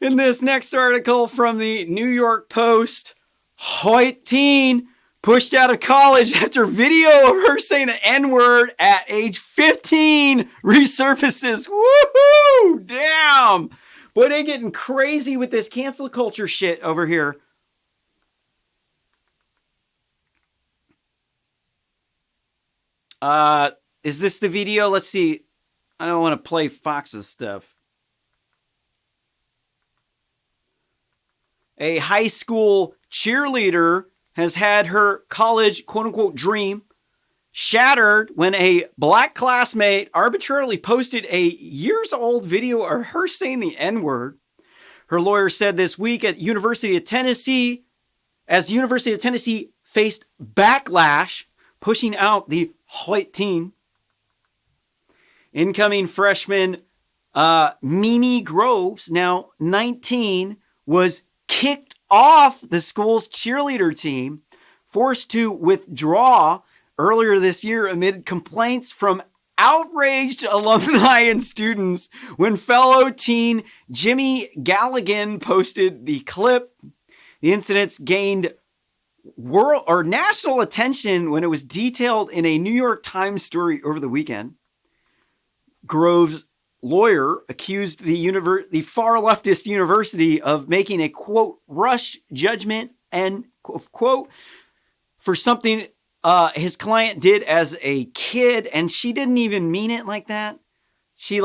In this next article from the New York Post, Hoyt teen pushed out of college after video of her saying the N-word at age 15 resurfaces. Woohoo! Damn! Boy, they getting crazy with this cancel culture shit over here. Is this the video? Let's see. I don't want to play Fox's stuff. A high school cheerleader has had her college quote-unquote dream shattered when a black classmate arbitrarily posted a years-old video of her saying the N-word. Her lawyer said this week at University of Tennessee, as University of Tennessee faced backlash, pushing out the Hoyt teen. Incoming freshman Mimi Groves, now 19, was kicked off the school's cheerleader team, forced to withdraw earlier this year amid complaints from outraged alumni and students when fellow teen Jimmy Galligan posted the clip. The incidents gained world or national attention when it was detailed in a New York Times story over the weekend. Groves' lawyer accused the far leftist university of making a, quote, rush judgment and, quote, for something his client did as a kid, and she didn't even mean it like that. She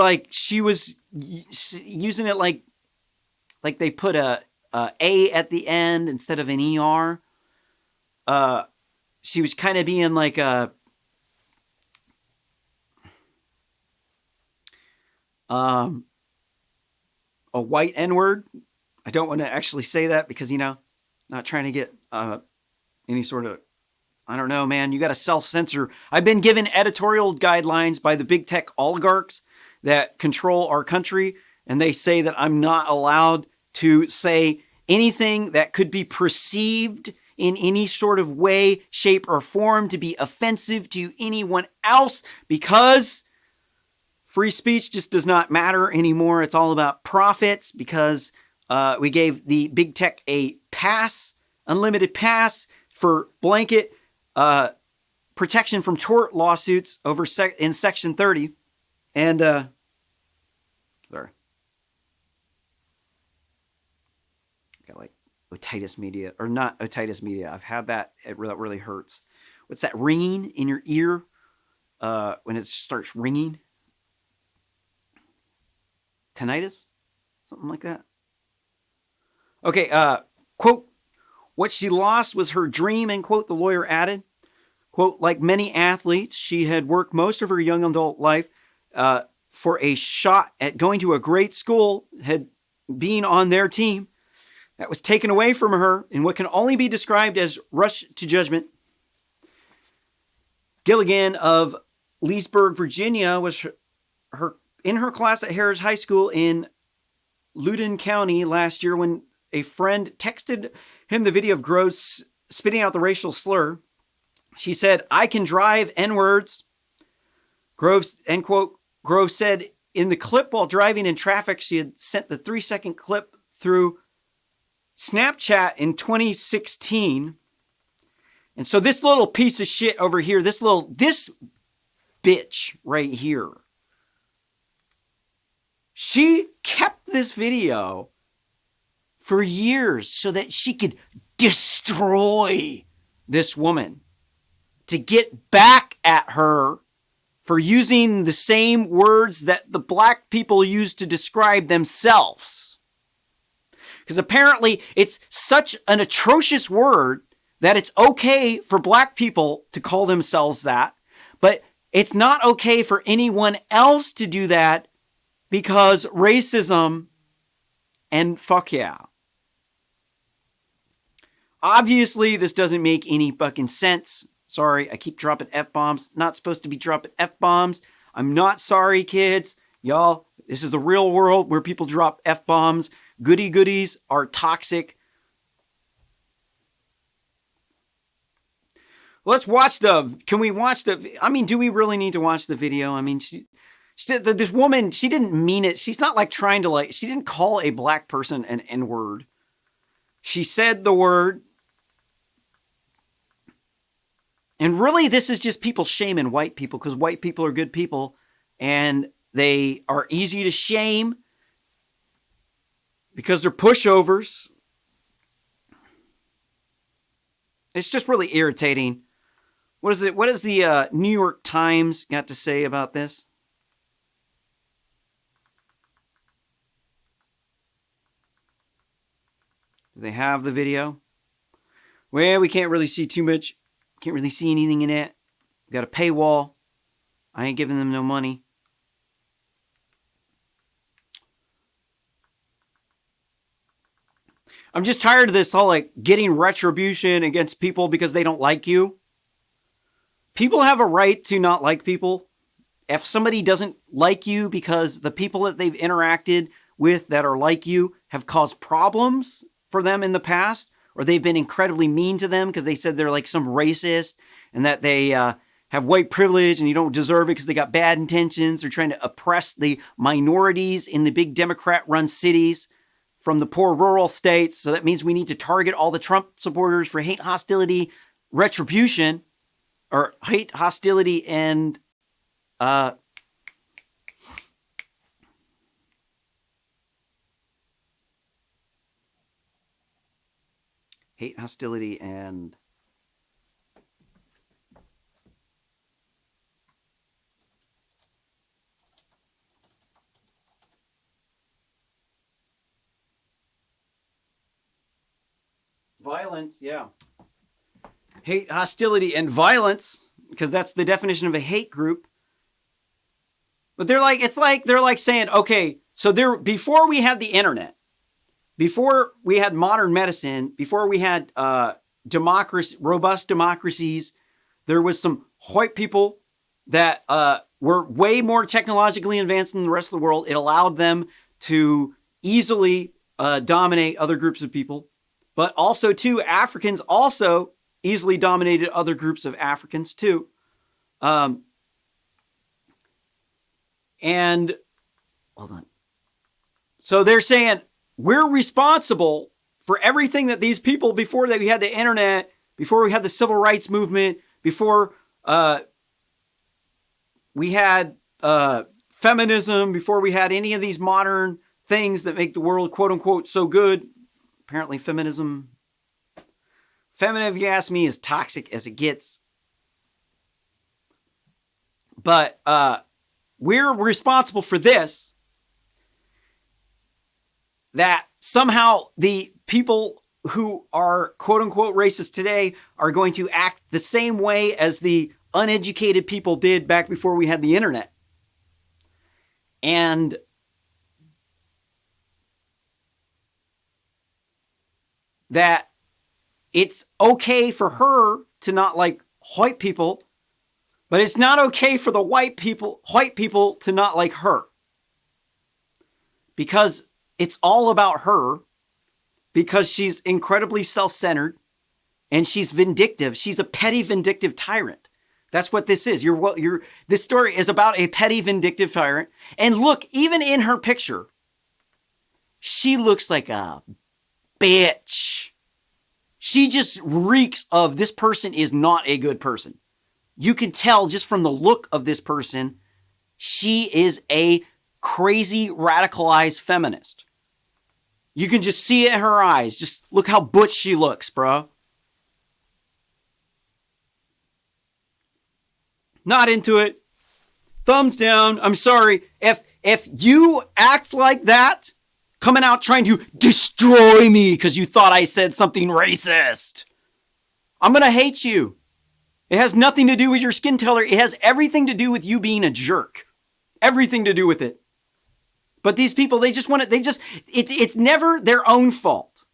was using it like they put a at the end instead of an ER. She was kind of being like a white N-word. I don't want to actually say that because, not trying to get any sort of, I don't know, man, you got to self-censor. I've been given editorial guidelines by the big tech oligarchs that control our country, and they say that I'm not allowed to say anything that could be perceived in any sort of way, shape, or form to be offensive to anyone else because free speech just does not matter anymore. It's all about profits because we gave the big tech a pass, unlimited pass for blanket protection from tort lawsuits over in Section 30. And, sorry. Got like otitis media, or not otitis media. I've had that. That really hurts. What's that ringing in your ear when it starts ringing? Tinnitus? Something like that. Okay, quote, what she lost was her dream, end quote, the lawyer added. Quote, like many athletes, she had worked most of her young adult life for a shot at going to a great school, had been on their team. That was taken away from her in what can only be described as rush to judgment. Gilligan of Leesburg, Virginia, was in her class at Harris High School in Loudoun County last year when a friend texted him the video of Groves spitting out the racial slur. She said, I can drive N-words. Groves, end quote. Groves said in the clip while driving in traffic, she had sent the 3-second clip through Snapchat in 2016. And so this little piece of shit over here, this bitch right here, she kept this video for years so that she could destroy this woman, to get back at her for using the same words that the black people use to describe themselves. Because apparently it's such an atrocious word that it's okay for black people to call themselves that, but it's not okay for anyone else to do that because racism and fuck yeah. Obviously, this doesn't make any fucking sense. Sorry, I keep dropping F-bombs. Not supposed to be dropping F-bombs. I'm not sorry, kids. Y'all, this is the real world where people drop F-bombs. Goody goodies are toxic. Let's watch can we watch do we really need to watch the video? I mean, She said that this woman, she didn't mean it. She's not like trying to like, she didn't call a black person an N-word. She said the word. And really, this is just people shaming white people because white people are good people and they are easy to shame because they're pushovers. It's just really irritating. What is it? What has the New York Times got to say about this? Do they have the video? Well, we can't really see too much. Can't really see anything in it. We got a paywall. I ain't giving them no money. I'm just tired of this whole like getting retribution against people because they don't like you. People have a right to not like people. If somebody doesn't like you because the people that they've interacted with that are like you have caused problems for them in the past, or they've been incredibly mean to them because they said they're like some racist and that they have white privilege and you don't deserve it because they got bad intentions. They're trying to oppress the minorities in the big Democrat-run cities from the poor rural states. So that means we need to target all the Trump supporters for hate, hostility, retribution, or hate, hostility, and hate, hostility, and violence, yeah. Hate, hostility, and violence, because that's the definition of a hate group. But they're like, it's like, they're like saying, okay, so there, before we had the internet, before we had modern medicine, before we had democracy, robust democracies, there was some white people that were way more technologically advanced than the rest of the world. It allowed them to easily dominate other groups of people. But also, too, Africans also easily dominated other groups of Africans, too. And, hold on. So they're saying, we're responsible for everything that these people, before that we had the internet, before we had the civil rights movement, before we had feminism, before we had any of these modern things that make the world, quote unquote, so good. Apparently feminism, if you ask me, is toxic as it gets. But we're responsible for this. That somehow the people who are quote unquote racist today are going to act the same way as the uneducated people did back before we had the internet. And that it's okay for her to not like white people, but it's not okay for the white people to not like her. Because it's all about her, because she's incredibly self-centered and she's vindictive. She's a petty, vindictive tyrant. That's what this is. This story is about a petty, vindictive tyrant. And look, even in her picture, she looks like a bitch. She just reeks of, this person is not a good person. You can tell just from the look of this person, she is a crazy, radicalized feminist. You can just see it in her eyes. Just look how butch she looks, bro. Not into it. Thumbs down. I'm sorry. If you act like that, coming out trying to destroy me because you thought I said something racist, I'm going to hate you. It has nothing to do with your skin color. It has everything to do with you being a jerk. Everything to do with it. But these people, they just want to, it's never their own fault.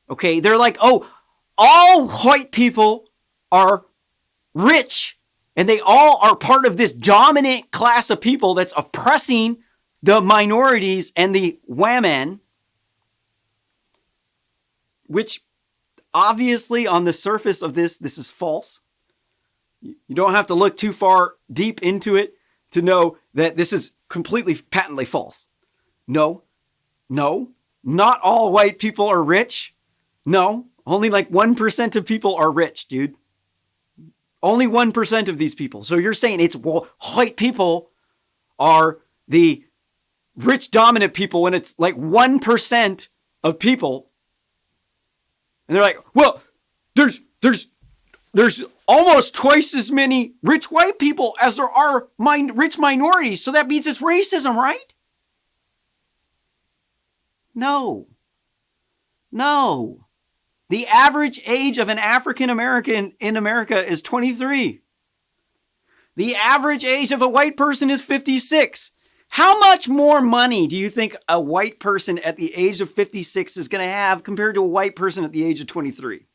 Okay? They're like, oh, all white people are rich and they all are part of this dominant class of people that's oppressing the minorities and the women, which obviously on the surface of this is false. You don't have to look too far deep into it. to know that this is completely patently false. No, not all white people are rich. No, only like 1% of people are rich, dude. Only 1% of these people. So you're saying it's white people are the rich dominant people when it's like 1% of people. And they're like, well, there's almost twice as many rich white people as there are rich minorities. So that means it's racism, right? No. The average age of an African American in America is 23. The average age of a white person is 56. How much more money do you think a white person at the age of 56 is going to have compared to a white person at the age of 23?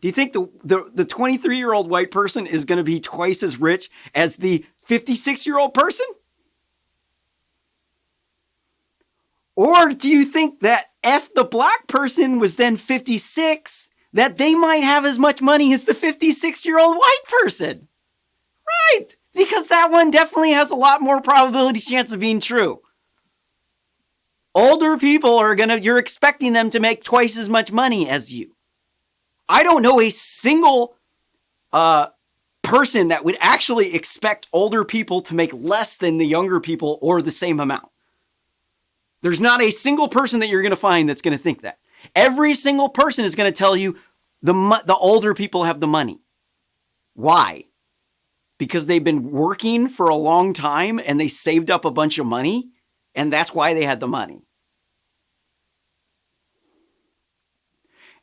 Do you think the 23-year-old white person is going to be twice as rich as the 56-year-old person? Or do you think that if the black person was then 56, that they might have as much money as the 56-year-old white person? Right, because that one definitely has a lot more probability chance of being true. Older people you're expecting them to make twice as much money as you. I don't know a single person that would actually expect older people to make less than the younger people or the same amount. There's not a single person that you're going to find that's going to think that. Every single person is going to tell you the older people have the money. Why? Because they've been working for a long time and they saved up a bunch of money, and that's why they had the money.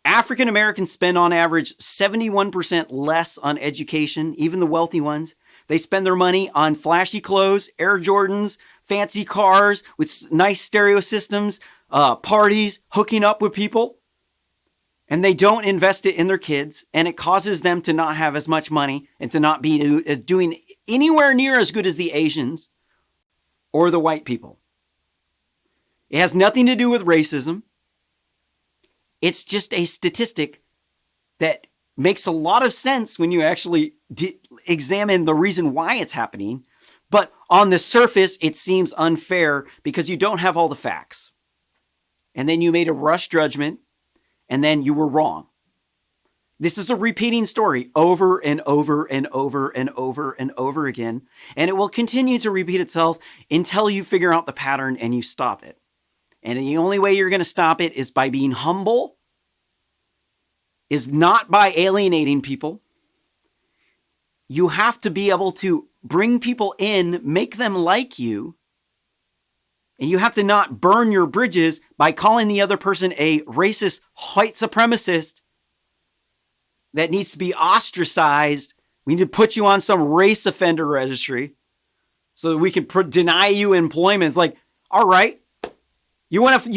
African Americans spend on average 71% less on education, even the wealthy ones. They spend their money on flashy clothes, Air Jordans, fancy cars with nice stereo systems, parties, hooking up with people. And they don't invest it in their kids, and it causes them to not have as much money and to not be doing anywhere near as good as the Asians or the white people. It has nothing to do with racism. It's just a statistic that makes a lot of sense when you actually examine the reason why it's happening. But on the surface, it seems unfair because you don't have all the facts. And then you made a rush judgment, and then you were wrong. This is a repeating story over and over and over and over and over again. And it will continue to repeat itself until you figure out the pattern and you stop it. And the only way you're going to stop it is by being humble, is not by alienating people. You have to be able to bring people in, make them like you. And you have to not burn your bridges by calling the other person a racist white supremacist that needs to be ostracized. We need to put you on some race offender registry so that we can deny you employment. It's like, all right, you want to,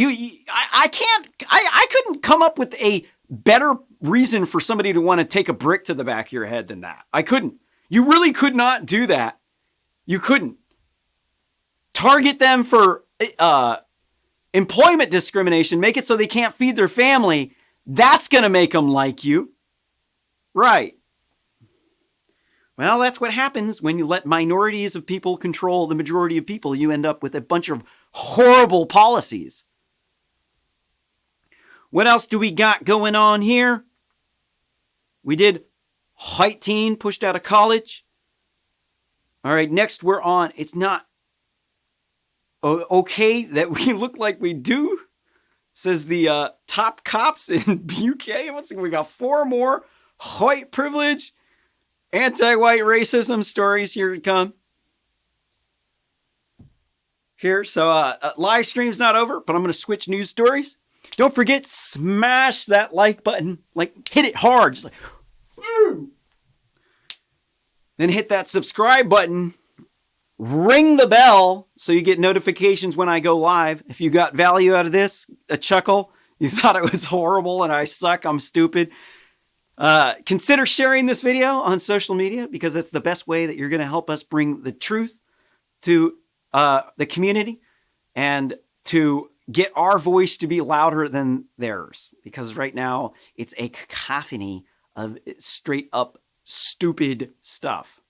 I couldn't come up with a better reason for somebody to want to take a brick to the back of your head than that. I couldn't. You really could not do that. You couldn't. Target them for employment discrimination. Make it so they can't feed their family. That's going to make them like you. Right. Well, that's what happens when you let minorities of people control the majority of people. You end up with a bunch of horrible policies. What else do we got going on here? We did white teen pushed out of college. All right, next we're on. It's not okay that we look like we do, says the top cops in UK. Let's see, we got 4 more white privilege, anti-white racism stories. Here we come. Here, so live stream's not over, but I'm going to switch news stories. Don't forget, smash that like button, like hit it hard, just like, woo! Then hit that subscribe button, ring the bell so you get notifications when I go live. If you got value out of this, a chuckle, you thought it was horrible and I suck, I'm stupid, consider sharing this video on social media because that's the best way that you're going to help us bring the truth to the community and to get our voice to be louder than theirs, because right now it's a cacophony of straight up stupid stuff.